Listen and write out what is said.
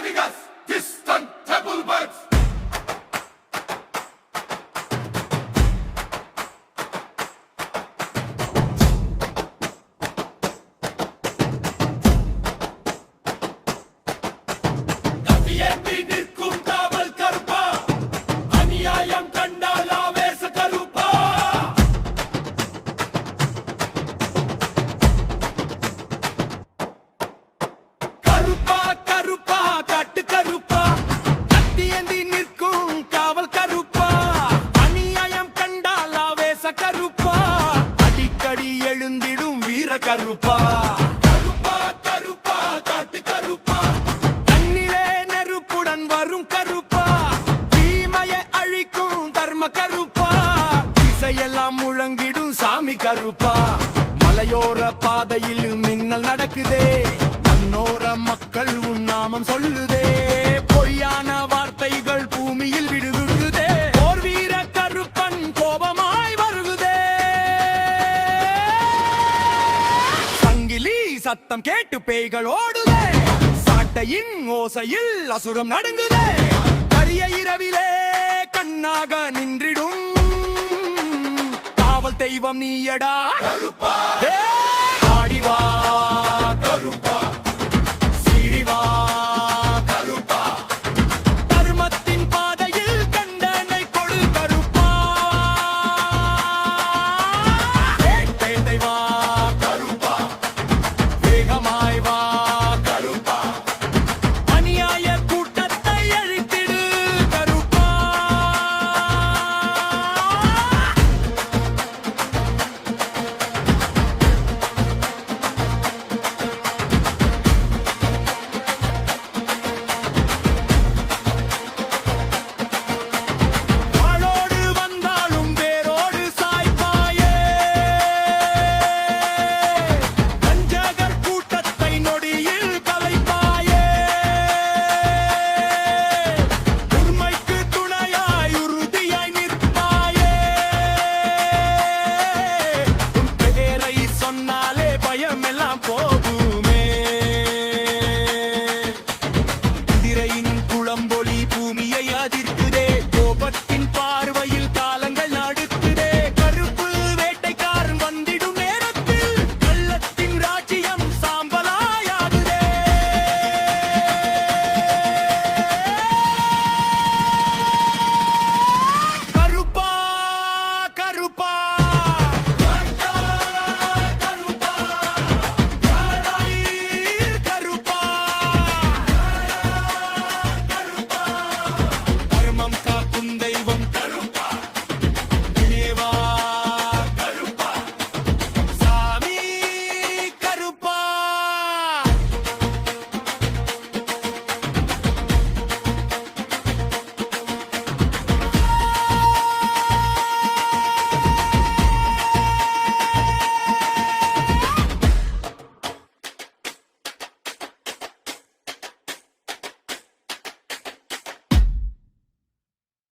Enemigas, distant temple birds. தப்பியேந்தி நிற்கும் காவல் கருப்பா, அநியாயம் கண்டால் ஆவேச கருப்பா. கருப்பா கருப்பா காட்டு கருப்பா, தப்பியேந்தி நிற்கும் காவல் கருப்பா, அநியாயம் கண்டால் ஆவேச கருப்பா, அடிக்கடி எழுந்திடும் வீர கருப்பா. கருப்பா கருப்பா காட்டு கருப்பா, கண்ணிலே நெருப்புடன் வரும் கருப்பா, தீமையை அழிக்கும் தர்ம கருப்பா, திசையெல்லாம் முழங்கிடும் சாமி கருப்பா. மலையோர பாதையில் மின்னல் நடக்குதே, மண்ணோர மக்கள் உன் நாமம் சொல்லுதே, பொய்யான வார்த்தைகள் பூமியில் விடுவிடுதே, போர் வீர கருப்பன் கோபமாய் வருகுதே. சங்கிலி சத்தம் கேட்டு பேய்கள் ஓடுதே, சாட்டையின் ஓசையில் அசுரம் நடுங்குதே, கரிய இரவிலே கண்ணாக நின்றிடும் காவல் தெய்வம் நீயடா கருப்பா. ஆடிவா கருப்பா.